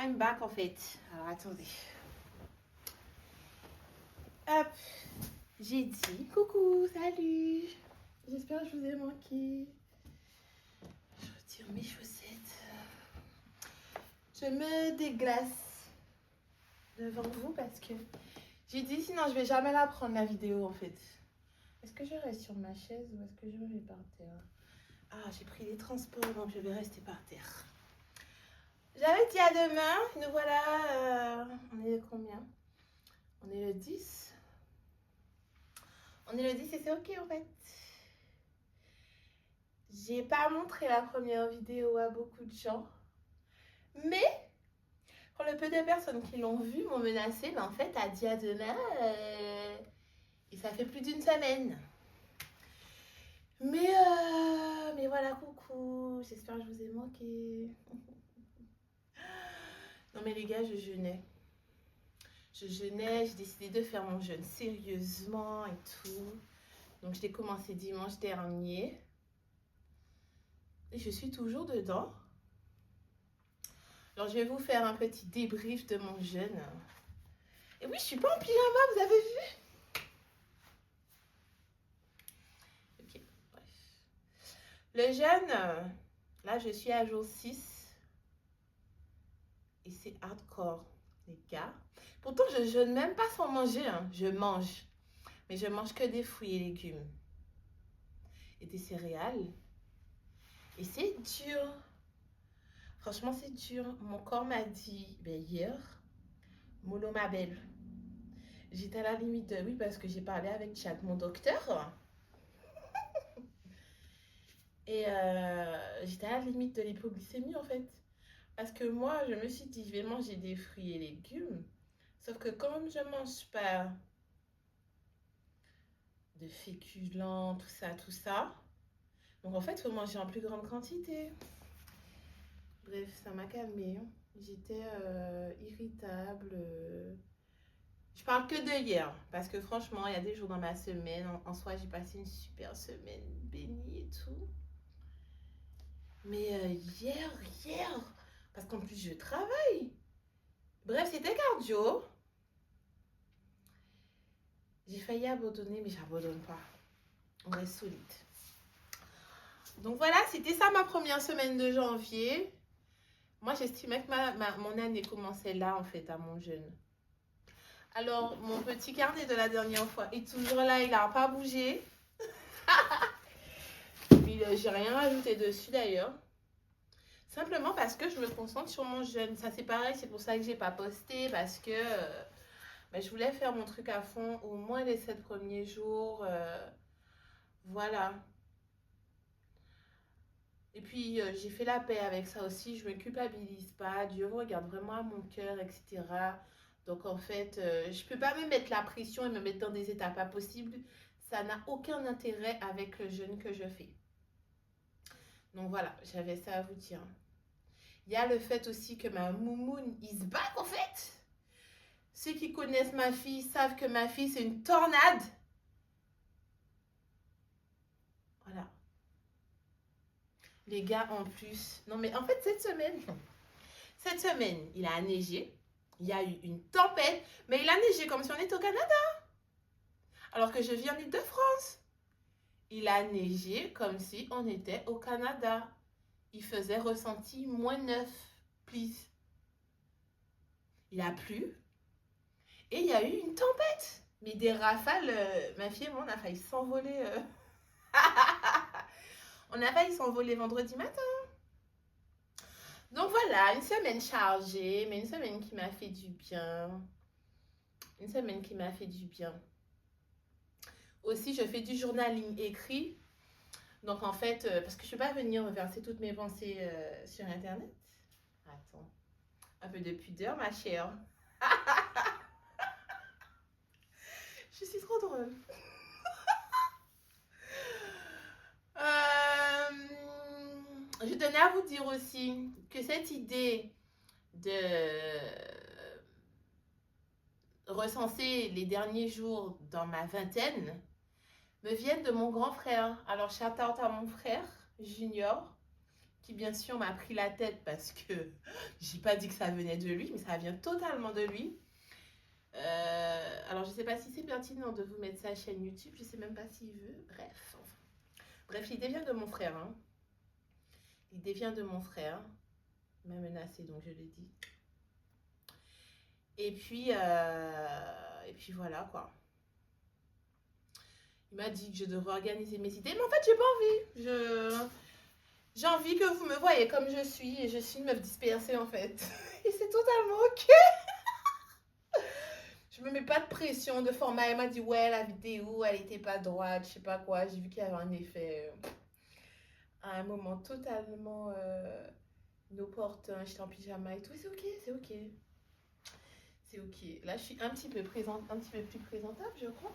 I'm back en fait. Alors attendez. Hop. J'ai dit coucou, salut. J'espère que je vous ai manqué. Je retire mes chaussettes. Je me déglace devant vous parce que j'ai dit sinon je vais jamais la prendre la vidéo en fait. Est-ce que je reste sur ma chaise ou est-ce que je vais par terre? Ah, j'ai pris les transports donc je vais rester par terre. J'avais dit à demain, nous voilà, on est le combien? On est le 10. On est le 10 et c'est ok en fait. J'ai pas montré la première vidéo à beaucoup de gens. Mais, pour le peu de personnes qui l'ont vu, m'ont menacé, mais en fait, à dit à demain, et ça fait plus d'une semaine. Mais voilà, coucou, j'espère que je vous ai manqué. Non mais les gars, je jeûnais. J'ai décidé de faire mon jeûne sérieusement et tout. Donc je l'ai commencé dimanche dernier. Et je suis toujours dedans. Alors je vais vous faire un petit débrief de mon jeûne. Et oui, je suis pas en pyjama, vous avez vu? Ok, bref. Le jeûne, là je suis à jour 6. Et c'est hardcore, les gars. Pourtant, je jeûne même pas sans manger. Hein. Je mange. Mais je mange que des fruits et légumes. Et des céréales. Et c'est dur. Franchement, c'est dur. Mon corps m'a dit, hier, mollo ma belle. J'étais à la limite, oui, parce que j'ai parlé avec Chad, mon docteur. Et j'étais à la limite de l'hypoglycémie, en fait. Parce que moi, je me suis dit, je vais manger des fruits et légumes. Sauf que comme je mange pas de féculents, tout ça. Donc en fait, il faut manger en plus grande quantité. Bref, ça m'a calmée. J'étais irritable. Je parle que de hier. Parce que franchement, il y a des jours dans ma semaine. En soi, j'ai passé une super semaine bénie et tout. Mais hier, parce qu'en plus, je travaille. Bref, c'était cardio. J'ai failli abandonner, mais j'abandonne pas. On reste solide. Donc voilà, c'était ça ma première semaine de janvier. Moi, j'estimais que mon année commençait là, en fait, à mon jeûne. Alors, mon petit carnet de la dernière fois est toujours là, il n'a pas bougé. Puis, j'ai rien rajouté dessus, d'ailleurs. Simplement parce que je me concentre sur mon jeûne. Ça, c'est pareil, c'est pour ça que j'ai pas posté, parce que je voulais faire mon truc à fond, au moins les 7 premiers jours. Voilà. Et puis, j'ai fait la paix avec ça aussi. Je ne me culpabilise pas. Dieu regarde vraiment à mon cœur, etc. Donc, en fait, je ne peux pas me mettre la pression et me mettre dans des états pas possibles. Ça n'a aucun intérêt avec le jeûne que je fais. Donc, voilà, j'avais ça à vous dire. Il y a le fait aussi que ma moumoune is back, en fait. Ceux qui connaissent ma fille savent que ma fille, c'est une tornade. Voilà. Les gars, en plus. Non, mais en fait, cette semaine, il a neigé. Il y a eu une tempête. Mais il a neigé comme si on était au Canada. Alors que je vis en Île-de-France. Il a neigé comme si on était au Canada. Il faisait ressenti -9, please. Il a plu. Et il y a eu une tempête. Mais des rafales, ma fille et moi, on a failli s'envoler. On a failli s'envoler vendredi matin. Donc voilà, une semaine chargée, mais une semaine qui m'a fait du bien. Une semaine qui m'a fait du bien. Aussi, je fais du journaling écrit. Donc en fait, parce que je ne peux pas venir verser toutes mes pensées sur Internet. Attends, un peu de pudeur, ma chère. Je suis trop drôle. Je tenais à vous dire aussi que cette idée de recenser les derniers jours dans ma vingtaine me vient de mon grand frère. Alors, shout out à mon frère Junior qui bien sûr m'a pris la tête parce que j'ai pas dit que ça venait de lui, mais ça vient totalement de lui. Alors je sais pas si c'est pertinent de vous mettre sa chaîne YouTube, je sais même pas s'il veut. Bref, il devient de mon frère. Hein. Il devient de mon frère. Il m'a menacé, donc je le dis. Et puis voilà quoi. Il m'a dit que je devrais organiser mes idées, mais en fait j'ai pas envie. J'ai envie que vous me voyez comme je suis, et je suis une meuf dispersée en fait. Et c'est totalement ok. Je me mets pas de pression de format. Elle m'a dit ouais la vidéo elle était pas droite, je sais pas quoi. J'ai vu qu'il y avait un effet à un moment totalement inopportun. J'étais en pyjama et tout. C'est ok, c'est ok. C'est ok. Là je suis un petit peu plus présentable je crois.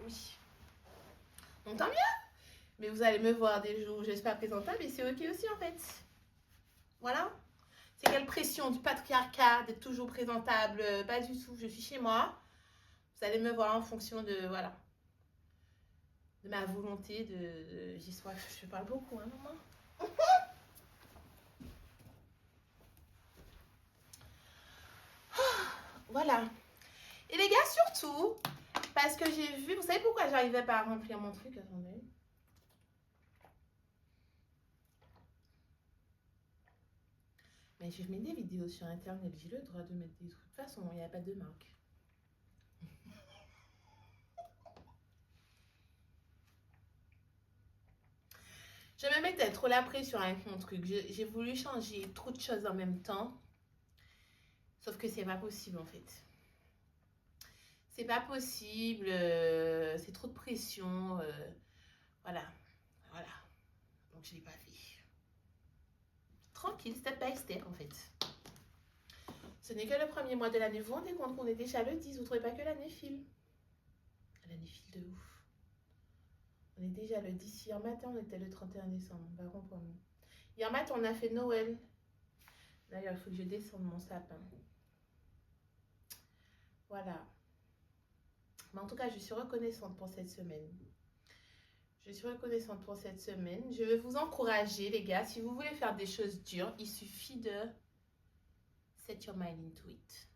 Oui. Donc tant mieux. Mais vous allez me voir des jours où je suis pas présentable et c'est ok aussi en fait. Voilà. C'est quelle pression du patriarcat d'être toujours présentable? Pas du tout. Je suis chez moi. Vous allez me voir en fonction de, voilà, de ma volonté j'y sois. Je parle beaucoup, hein, maman. Voilà. Et les gars, surtout, parce que j'ai vu, vous savez pourquoi j'arrivais pas à remplir mon truc? Attendez. Mais je mets des vidéos sur internet, j'ai le droit de mettre des trucs. De toute façon, il n'y a pas de marque. Je me mettais trop la pression avec mon truc. J'ai voulu changer trop de choses en même temps. Sauf que c'est pas possible en fait. C'est pas possible. C'est trop de pression. Voilà. Donc je l'ai pas fait. Tranquille, step by step en fait. Ce n'est que le premier mois de l'année. Vous vous rendez compte qu'on est déjà le 10. Vous trouvez pas que l'année file? L'année file de ouf. On est déjà le 10. Hier matin, on était le 31 décembre. Baron pour nous. Hier matin, on a fait Noël. D'ailleurs, il faut que je descende mon sapin. Voilà. Mais en tout cas, je suis reconnaissante pour cette semaine. Je suis reconnaissante pour cette semaine. Je vais vous encourager, les gars. Si vous voulez faire des choses dures, il suffit de set your mind into it.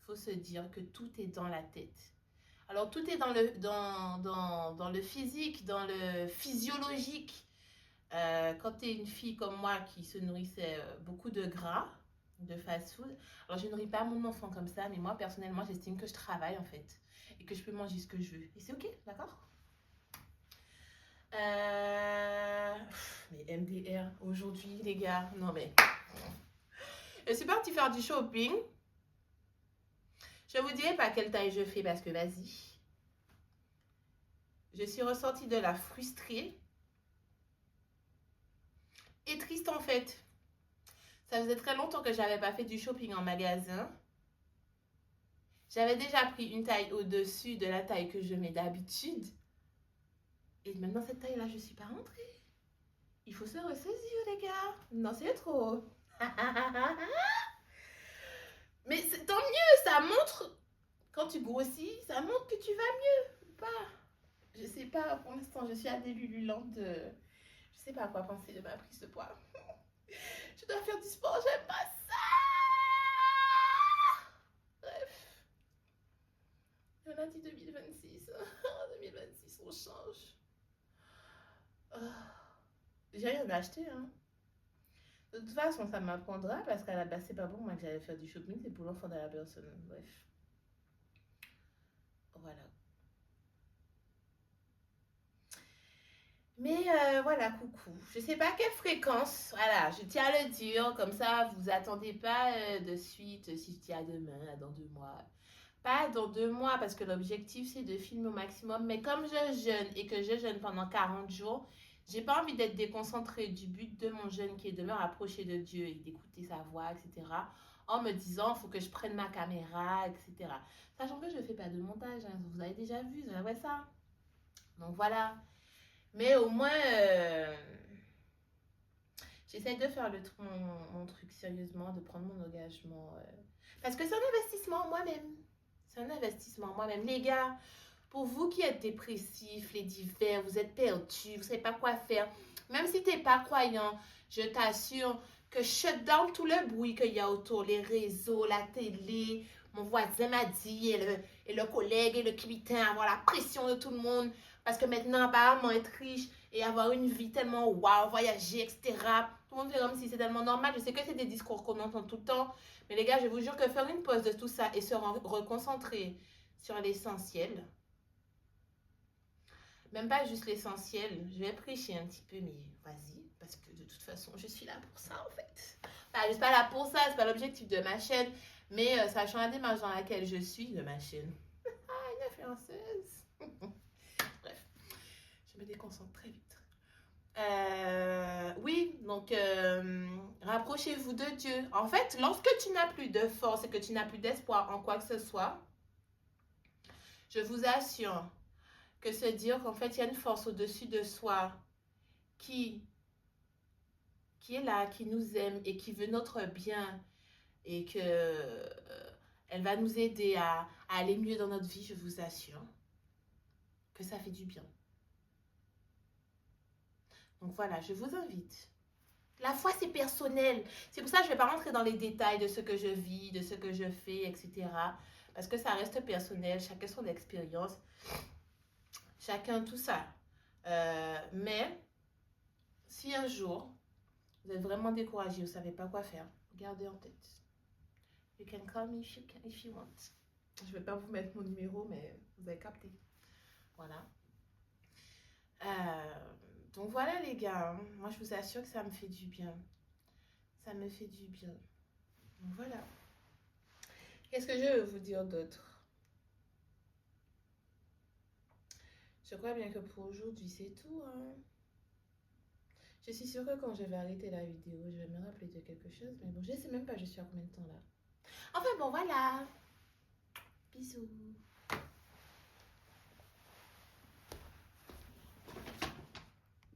Il faut se dire que tout est dans la tête. Alors, tout est dans le physique, dans le physiologique. Quand tu es une fille comme moi qui se nourrissait beaucoup de gras, de fast-food, alors je ne nourris pas mon enfant comme ça, mais moi, personnellement, j'estime que je travaille, en fait, et que je peux manger ce que je veux. Et c'est ok, d'accord? Mais MDR, aujourd'hui, les gars, non mais... Je suis partie faire du shopping. Je vous dirai pas quelle taille je fais parce que vas-y. Je suis ressortie de là frustrée. Et triste en fait. Ça faisait très longtemps que j'avais pas fait du shopping en magasin. J'avais déjà pris une taille au-dessus de la taille que je mets d'habitude. Et même dans cette taille-là, je suis pas rentrée. Il faut se ressaisir, les gars. Non, c'est trop. Mais tant mieux, ça montre, quand tu grossis, ça montre que tu vas mieux. Ou pas. Je sais pas, pour l'instant, je suis à des lululantes de... Je sais pas à quoi penser de ma prise de poids. Je dois faire du sport, j'aime pas ça. Bref. Lundi 2026. 2026, on change. J'ai rien acheté, hein. De toute façon, ça m'apprendra parce qu'à la base, c'est pas pour moi que j'allais faire du shopping, c'est pour l'enfant de la personne. Bref. Voilà. Mais voilà, coucou. Je sais pas à quelle fréquence. Voilà, je tiens à le dire. Comme ça, vous attendez pas de suite si je dis à demain, dans 2 mois. Pas dans 2 mois parce que l'objectif, c'est de filmer au maximum. Mais comme je jeûne et que je jeûne pendant 40 jours, j'ai pas envie d'être déconcentrée du but de mon jeûne qui est de me rapprocher de Dieu et d'écouter sa voix, etc. En me disant, il faut que je prenne ma caméra, etc. Sachant que je ne fais pas de montage. Hein. Vous avez déjà vu, vous avez ça. Donc voilà. Mais au moins, j'essaie de faire mon truc sérieusement, de prendre mon engagement. Parce que c'est un investissement en moi-même. C'est un investissement en moi-même. Les gars, pour vous qui êtes dépressifs, les divers, vous êtes perdus, vous ne savez pas quoi faire, Même si tu n'es pas croyant, je t'assure que shut down tout le bruit qu'il y a autour, les réseaux, la télé. Mon voisin m'a dit, et le collègue et le client, avoir la pression de tout le monde. Parce que maintenant, apparemment, être riche et avoir une vie tellement waouh, voyager, etc. Tout le monde fait comme si c'est tellement normal. Je sais que c'est des discours qu'on entend tout le temps. Mais les gars, je vous jure que faire une pause de tout ça et se reconcentrer sur l'essentiel, même pas juste l'essentiel, je vais prêcher un petit peu, mais vas-y, parce que de toute façon, je suis là pour ça en fait. Enfin, je suis pas là pour ça, c'est pas l'objectif de ma chaîne, mais sachant la démarche dans laquelle je suis de ma chaîne. Ah, une influenceuse. Bref, je me déconcentre très vite. Oui, donc rapprochez-vous de Dieu. En fait, lorsque tu n'as plus de force et que tu n'as plus d'espoir en quoi que ce soit, je vous assure que se dire qu'en fait, il y a une force au-dessus de soi qui est là, qui nous aime et qui veut notre bien et que elle va nous aider à aller mieux dans notre vie, je vous assure que ça fait du bien. Donc voilà, je vous invite. La foi, c'est personnel. C'est pour ça que je ne vais pas rentrer dans les détails de ce que je vis, de ce que je fais, etc. Parce que ça reste personnel, chacun son expérience, chacun tout ça. Mais si un jour, vous êtes vraiment découragé, vous ne savez pas quoi faire, gardez en tête. You can call me if you want. Je ne vais pas vous mettre mon numéro, mais vous avez capté. Voilà. Donc voilà les gars, moi je vous assure que ça me fait du bien. Ça me fait du bien. Donc voilà. Qu'est-ce que je veux vous dire d'autre? Je crois bien que pour aujourd'hui c'est tout. Hein. Je suis sûre que quand je vais arrêter la vidéo, je vais me rappeler de quelque chose. Mais bon, je ne sais même pas je suis à combien de temps là. Enfin bon voilà. Bisous.